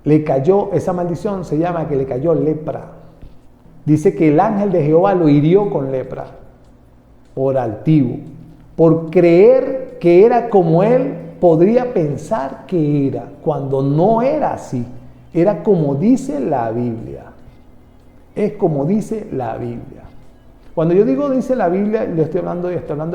le cayó, esa maldición se llama que le cayó lepra. Dice que el ángel de Jehová lo hirió con lepra, por altivo, por creer que era como él podría pensar que era, cuando no era así. Era como dice la Biblia. Es como dice la Biblia. Cuando yo digo dice la Biblia, yo estoy hablando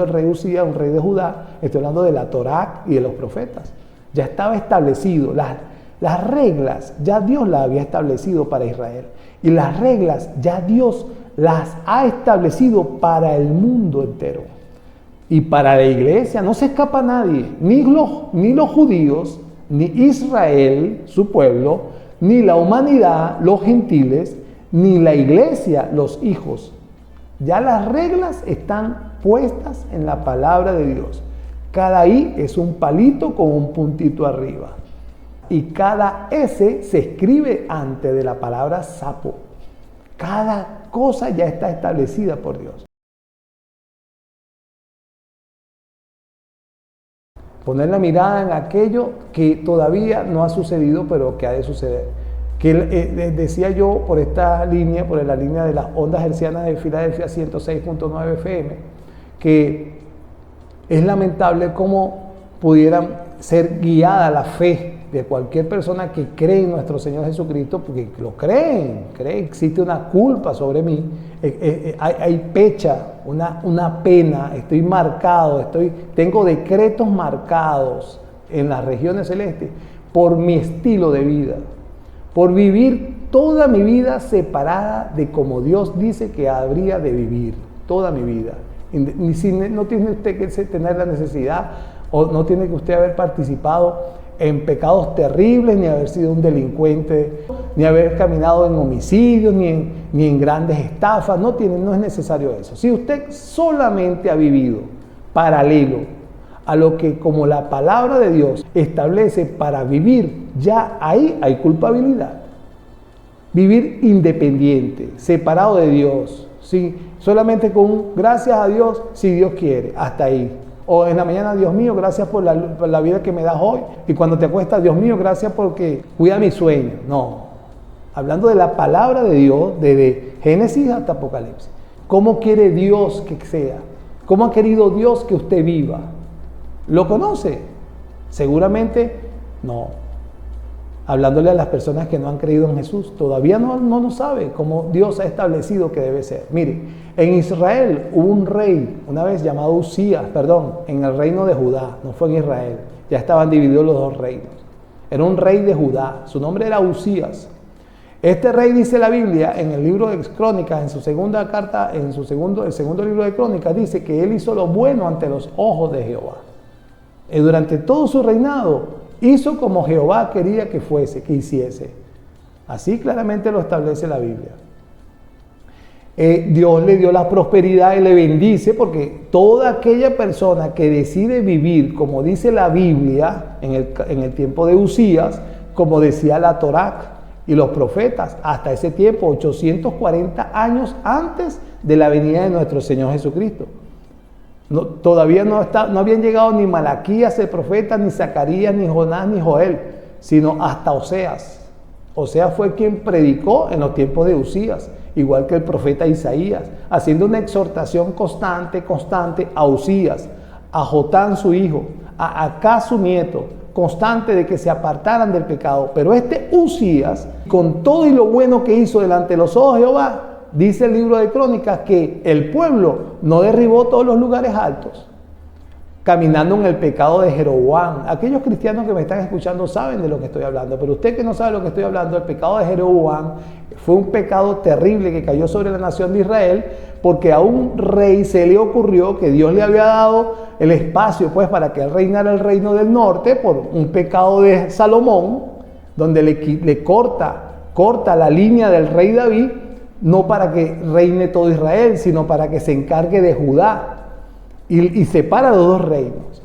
del rey Usías, un rey de Judá, estoy hablando de la Torá y de los profetas. Ya estaba establecido, las reglas ya Dios las había establecido para Israel. Y las reglas ya Dios las ha establecido para el mundo entero. Y para la iglesia no se escapa nadie, ni los judíos, ni Israel, su pueblo, ni la humanidad, los gentiles, ni la iglesia, los hijos. Ya las reglas están puestas en la palabra de Dios. Cada I es un palito con un puntito arriba. Y cada S se escribe antes de la palabra sapo. Cada cosa ya está establecida por Dios. Poner la mirada en aquello que todavía no ha sucedido, pero que ha de suceder. Que decía yo por esta línea, por la línea de las ondas hercianas de Filadelfia 106.9 FM, que es lamentable cómo pudieran ser guiada la fe de cualquier persona que cree en nuestro Señor Jesucristo, porque lo creen, existe una culpa sobre mí, hay pecha, una pena, estoy marcado, tengo decretos marcados en las regiones celestes por mi estilo de vida, por vivir toda mi vida separada de como Dios dice que habría de vivir, toda mi vida. No tiene usted que tener la necesidad o no tiene que usted haber participado en pecados terribles, ni haber sido un delincuente, ni haber caminado en homicidios, ni en grandes estafas. No es necesario eso. Si usted solamente ha vivido paralelo a lo que como la palabra de Dios establece para vivir, ya ahí hay culpabilidad. Vivir independiente, separado de Dios, ¿sí? Solamente con gracias a Dios si Dios quiere, hasta ahí. O en la mañana, Dios mío, gracias por la vida que me das hoy. Y cuando te acuestas, Dios mío, gracias porque cuida mi sueño. No. Hablando de la palabra de Dios, desde Génesis hasta Apocalipsis. ¿Cómo quiere Dios que sea? ¿Cómo ha querido Dios que usted viva? ¿Lo conoce? Seguramente no. Hablándole a las personas que no han creído en Jesús, todavía no lo sabe cómo Dios ha establecido que debe ser. Mire, en Israel hubo un rey, una vez llamado Usías, en el reino de Judá, no fue en Israel, ya estaban divididos los dos reinos. Era un rey de Judá, su nombre era Usías. Este rey, dice la Biblia, en el libro de Crónicas, en su segunda carta, el segundo libro de Crónicas, dice que él hizo lo bueno ante los ojos de Jehová. Y durante todo su reinado, hizo como Jehová quería que hiciese. Así claramente lo establece la Biblia. Dios le dio la prosperidad y le bendice, porque toda aquella persona que decide vivir como dice la Biblia en el tiempo de Usías, como decía la Torá y los profetas, hasta ese tiempo, 840 años antes de la venida de nuestro Señor Jesucristo. Todavía no habían llegado ni Malaquías el profeta, ni Zacarías, ni Jonás, ni Joel, sino hasta Oseas. Oseas fue quien predicó en los tiempos de Usías, igual que el profeta Isaías, haciendo una exhortación constante a Usías, a Jotán su hijo, a Acaz su nieto, constante de que se apartaran del pecado. Pero este Usías, con todo y lo bueno que hizo delante de los ojos de Jehová, dice el libro de Crónicas que el pueblo no derribó todos los lugares altos, caminando en el pecado de Jeroboam. Aquellos cristianos que me están escuchando saben de lo que estoy hablando, pero usted que no sabe lo que estoy hablando, el pecado de Jeroboam fue un pecado terrible que cayó sobre la nación de Israel, porque a un rey se le ocurrió que Dios le había dado el espacio para que él reinara el reino del norte por un pecado de Salomón, donde le corta la línea del rey David, no para que reine todo Israel, sino para que se encargue de Judá y separa los dos reinos.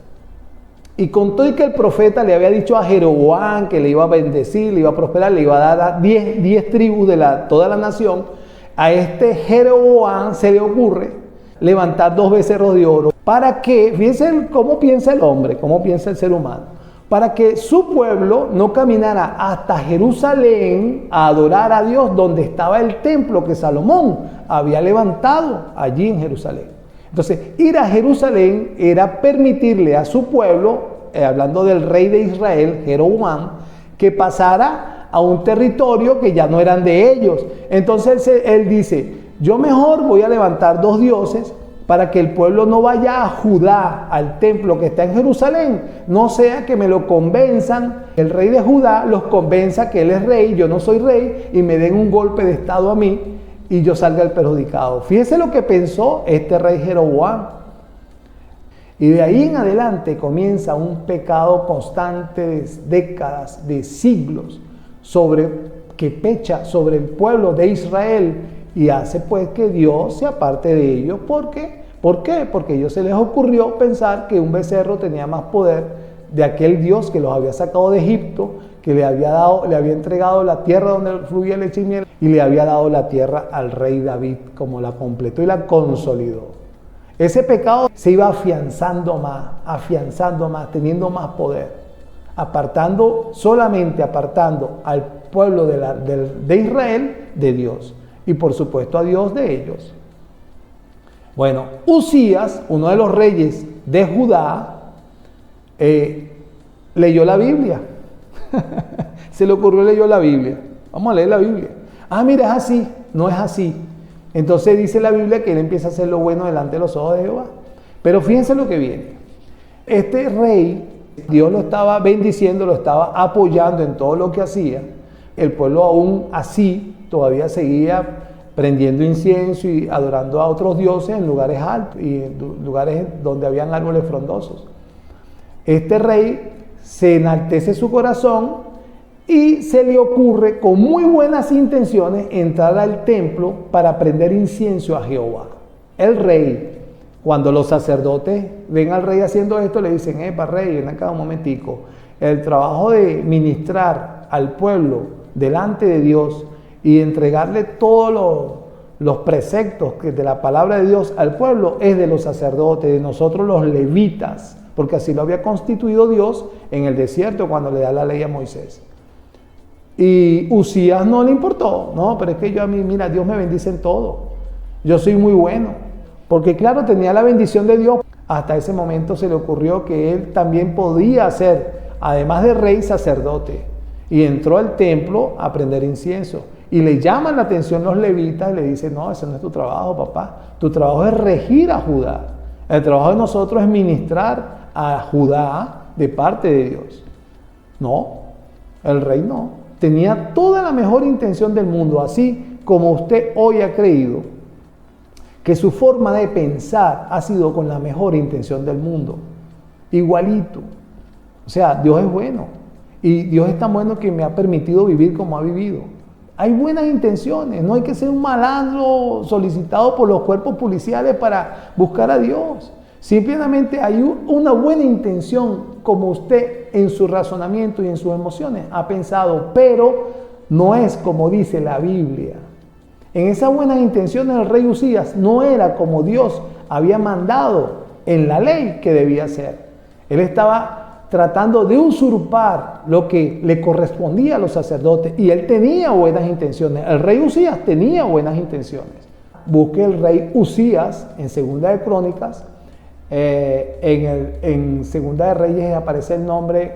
Y con todo y que el profeta le había dicho a Jeroboam que le iba a bendecir, le iba a prosperar, le iba a dar 10 tribus de toda la nación, a este Jeroboam se le ocurre levantar 2 becerros de oro. ¿Para qué? Fíjense cómo piensa el hombre, cómo piensa el ser humano. para que su pueblo no caminara hasta Jerusalén a adorar a Dios, donde estaba el templo que Salomón había levantado allí en Jerusalén. Entonces, ir a Jerusalén era permitirle a su pueblo, hablando del rey de Israel, Jeroboam, que pasara a un territorio que ya no eran de ellos. Entonces él dice, yo mejor voy a levantar 2 dioses para que el pueblo no vaya a Judá, al templo que está en Jerusalén, no sea que me lo convenzan, el rey de Judá los convenza que él es rey, yo no soy rey, y me den un golpe de estado a mí y yo salga el perjudicado. Fíjese lo que pensó este rey Jeroboam. Y de ahí en adelante comienza un pecado constante de décadas, de siglos, que pecha sobre el pueblo de Israel y hace pues que Dios se aparte de ellos. ¿Por qué? ¿Por qué? Porque a ellos se les ocurrió pensar que un becerro tenía más poder de aquel Dios que los había sacado de Egipto, que le había entregado la tierra donde fluía leche y miel, y le había dado la tierra al rey David, como la completó y la consolidó. Ese pecado se iba afianzando más, teniendo más poder, solamente apartando al pueblo de Israel de Dios, y por supuesto a Dios de ellos. Bueno, Usías, uno de los reyes de Judá, leyó la Biblia. Se le ocurrió, leyó la Biblia. Vamos a leer la Biblia. Ah, mira, es así. No es así. Entonces dice la Biblia que él empieza a hacer lo bueno delante de los ojos de Jehová. Pero fíjense lo que viene. Este rey, Dios lo estaba bendiciendo, lo estaba apoyando en todo lo que hacía. El pueblo aún así todavía seguía prendiendo incienso y adorando a otros dioses en lugares altos y en lugares donde habían árboles frondosos. Este rey se enaltece su corazón y se le ocurre con muy buenas intenciones entrar al templo para prender incienso a Jehová. El rey, cuando los sacerdotes ven al rey haciendo esto, le dicen, rey, ven acá un momentico. El trabajo de ministrar al pueblo delante de Dios y entregarle todos los preceptos de la palabra de Dios al pueblo es de los sacerdotes, de nosotros los levitas, porque así lo había constituido Dios en el desierto cuando le da la ley a Moisés. Y Usías no le importó, no, pero es que mira, Dios me bendice en todo, yo soy muy bueno, porque claro, tenía la bendición de Dios. Hasta ese momento se le ocurrió que él también podía ser, además de rey, sacerdote, y entró al templo a prender incienso. Y le llaman la atención los levitas y le dicen, no, ese no es tu trabajo, papá. Tu trabajo es regir a Judá. El trabajo de nosotros es ministrar a Judá de parte de Dios. No, el rey no. Tenía toda la mejor intención del mundo, así como usted hoy ha creído que su forma de pensar ha sido con la mejor intención del mundo. Igualito. O sea, Dios es bueno. Y Dios es tan bueno que me ha permitido vivir como ha vivido. Hay buenas intenciones, no hay que ser un malandro solicitado por los cuerpos policiales para buscar a Dios. Simplemente hay una buena intención, como usted en su razonamiento y en sus emociones ha pensado, pero no es como dice la Biblia. En esas buenas intenciones el rey Usías no era como Dios había mandado en la ley que debía ser. Él estaba tratando de usurpar lo que le correspondía a los sacerdotes, y él tenía buenas intenciones. El rey Usías tenía buenas intenciones. Busque el rey Usías en Segunda de Crónicas, en Segunda de Reyes aparece el nombre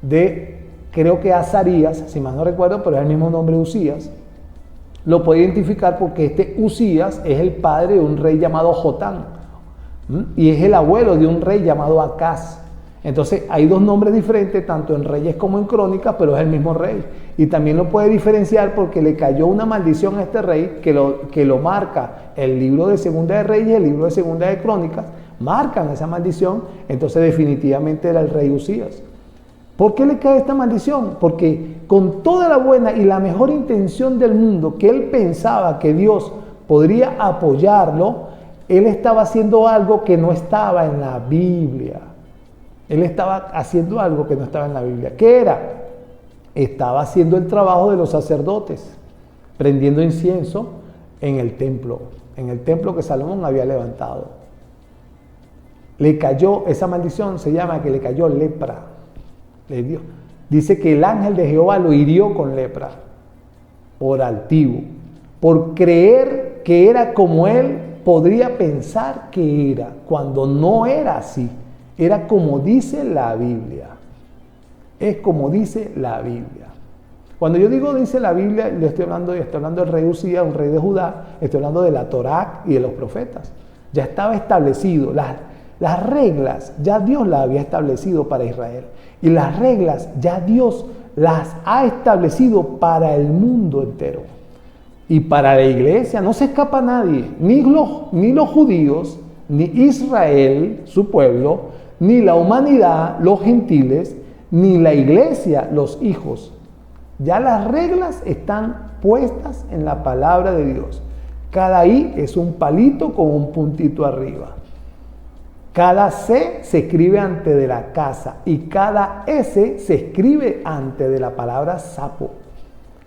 de, creo que Azarías, si mal no recuerdo, pero es el mismo nombre de Usías. Lo puede identificar porque este Usías es el padre de un rey llamado Jotán, y es el abuelo de un rey llamado Acaz. Entonces hay 2 nombres diferentes, tanto en Reyes como en Crónicas, pero es el mismo rey. Y también lo puede diferenciar porque le cayó una maldición a este rey que lo marca el libro de Segunda de Reyes y el libro de Segunda de Crónicas. Marcan esa maldición, entonces definitivamente era el rey Usías. ¿Por qué le cae esta maldición? Porque con toda la buena y la mejor intención del mundo, que él pensaba que Dios podría apoyarlo, él estaba haciendo algo que no estaba en la Biblia. Él estaba haciendo algo que no estaba en la Biblia. ¿Qué era? Estaba haciendo el trabajo de los sacerdotes, prendiendo incienso en el templo que Salomón había levantado. Le cayó esa maldición, se llama que le cayó lepra. Le dio. Dice que el ángel de Jehová lo hirió con lepra, por altivo, por creer que era como él podría pensar que era, cuando no era así. Era como dice la Biblia. Es como dice la Biblia. Cuando yo digo dice la Biblia, estoy hablando del rey Usías, un rey de Judá, estoy hablando de la Torá y de los profetas. Ya estaba establecido, las reglas ya Dios las había establecido para Israel. Y las reglas ya Dios las ha establecido para el mundo entero. Y para la iglesia no se escapa nadie, ni los judíos, ni Israel, su pueblo, ni la humanidad, los gentiles, ni la iglesia, los hijos. Ya las reglas están puestas en la palabra de Dios. Cada I es un palito con un puntito arriba. Cada C se escribe antes de la casa y cada S se escribe antes de la palabra sapo.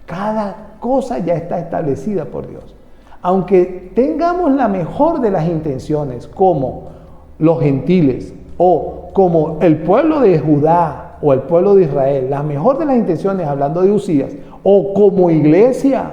Cada cosa ya está establecida por Dios. Aunque tengamos la mejor de las intenciones, como los gentiles o como el pueblo de Judá o el pueblo de Israel, la mejor de las intenciones hablando de Usías, o como iglesia,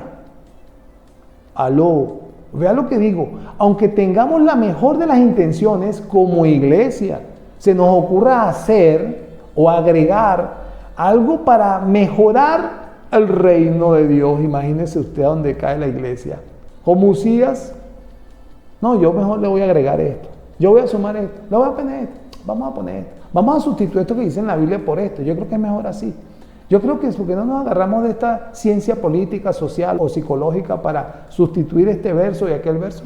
vea lo que digo, aunque tengamos la mejor de las intenciones como iglesia, se nos ocurra hacer o agregar algo para mejorar el reino de Dios. Imagínese usted a dónde cae la iglesia. Como Usías, no, yo mejor le voy a agregar esto, yo voy a sumar esto, le voy a poner esto, vamos a poner esto, vamos a sustituir esto que dice en la Biblia por esto. Yo creo que es mejor así. Yo creo que es porque no nos agarramos de esta ciencia política, social o psicológica para sustituir este verso y aquel verso.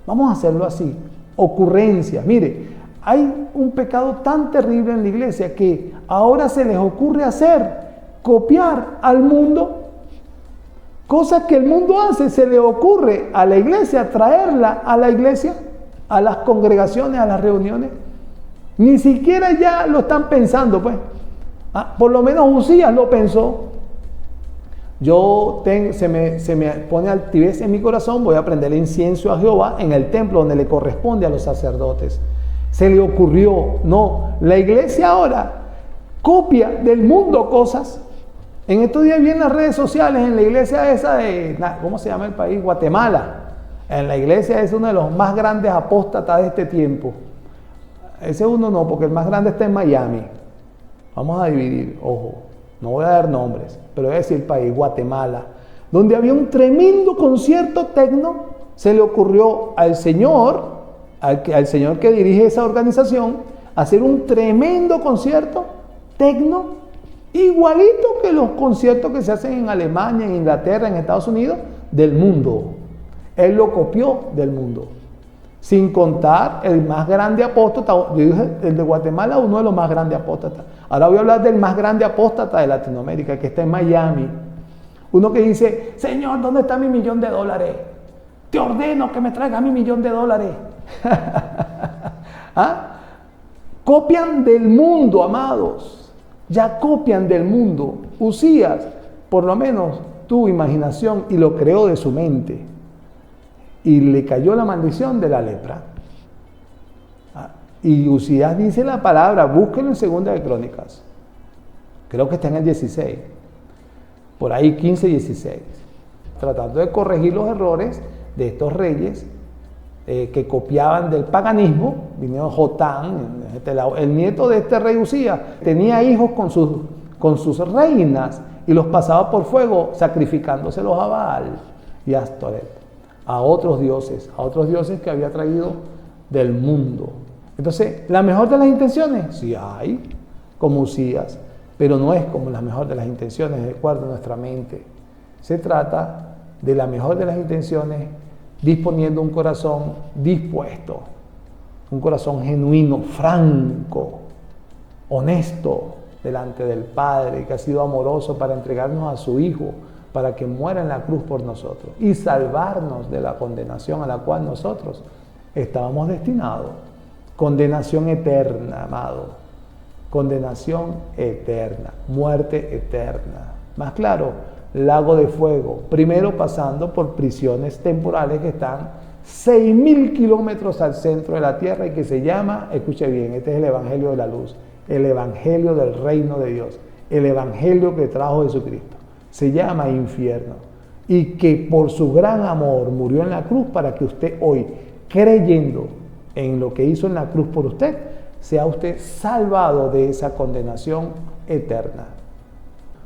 Vamos a hacerlo así. Ocurrencias. Mire, hay un pecado tan terrible en la iglesia que ahora se les ocurre copiar al mundo. Cosas que el mundo hace, se le ocurre a la iglesia traerla a la iglesia, a las congregaciones, a las reuniones. Ni siquiera ya lo están pensando, pues. Por lo menos Usías lo pensó. Se me pone altivez en mi corazón, voy a prender incienso a Jehová en el templo donde le corresponde a los sacerdotes. Se le ocurrió. No, la iglesia ahora copia del mundo cosas. En estos días vi en las redes sociales, en la iglesia esa de, ¿cómo se llama el país? Guatemala. En la iglesia es uno de los más grandes apóstatas de este tiempo. Ese uno no, porque el más grande está en Miami. Vamos a dividir, ojo, no voy a dar nombres, pero voy a decir el país, Guatemala, donde había un tremendo concierto tecno. Se le ocurrió al señor que dirige esa organización, hacer un tremendo concierto tecno, igualito que los conciertos que se hacen en Alemania, en Inglaterra, en Estados Unidos, del mundo. Él lo copió del mundo. Sin contar el más grande apóstata, yo dije el de Guatemala, uno de los más grandes apóstatas. Ahora voy a hablar del más grande apóstata de Latinoamérica, que está en Miami. Uno que dice, Señor, ¿dónde está mi $1.000.000? Te ordeno que me traiga mi $1.000.000. Copian del mundo, amados. Ya copian del mundo. Usías, por lo menos, tuvo imaginación y lo creó de su mente. Y le cayó la maldición de la lepra. Y Usías dice la palabra, búsquenlo en Segunda de Crónicas. Creo que está en el 16. Por ahí 15, 16. Tratando de corregir los errores de estos reyes que copiaban del paganismo. Vinieron Jotán, el nieto de este rey Usías, tenía hijos con sus reinas y los pasaba por fuego sacrificándoselos a Baal y a Astoret. A otros dioses que había traído del mundo. Entonces, ¿la mejor de las intenciones? Sí hay, como Usías, pero no es como la mejor de las intenciones, de acuerdo a nuestra mente. Se trata de la mejor de las intenciones, disponiendo un corazón dispuesto, un corazón genuino, franco, honesto, delante del Padre, que ha sido amoroso para entregarnos a su Hijo, para que muera en la cruz por nosotros y salvarnos de la condenación a la cual nosotros estábamos destinados. Condenación eterna, amado. Condenación eterna, muerte eterna. Más claro, lago de fuego. Primero pasando por prisiones temporales que están 6.000 kilómetros al centro de la tierra y que se llama, escuche bien, este es el Evangelio de la Luz, el evangelio del reino de Dios, el evangelio que trajo Jesucristo. Se llama infierno. Y que por su gran amor murió en la cruz para que usted hoy, creyendo en lo que hizo en la cruz por usted, sea usted salvado de esa condenación eterna.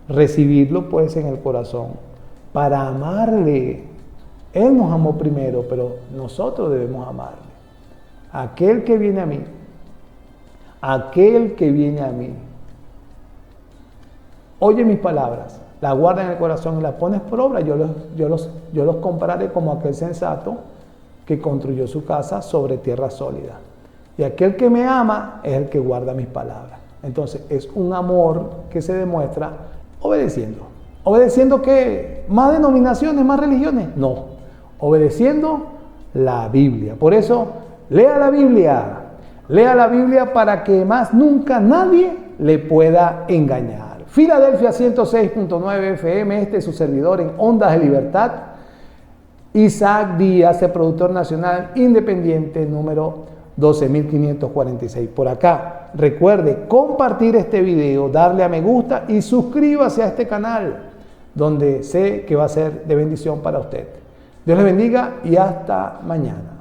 Recibirlo pues en el corazón para amarle. Él nos amó primero, pero nosotros debemos amarle. Aquel que viene a mí, oye mis palabras, las guarda en el corazón y las pones por obra, yo los compararé como aquel sensato que construyó su casa sobre tierra sólida. Y aquel que me ama es el que guarda mis palabras. Entonces es un amor que se demuestra obedeciendo. ¿Obedeciendo qué? ¿Más denominaciones, más religiones? No. Obedeciendo la Biblia. Por eso, lea la Biblia. Lea la Biblia para que más nunca nadie le pueda engañar. Filadelfia 106.9 FM, este es su servidor en Ondas de Libertad. Isaac Díaz, el productor nacional independiente número 12.546. Por acá, recuerde compartir este video, darle a me gusta y suscríbase a este canal, donde sé que va a ser de bendición para usted. Dios le bendiga y hasta mañana.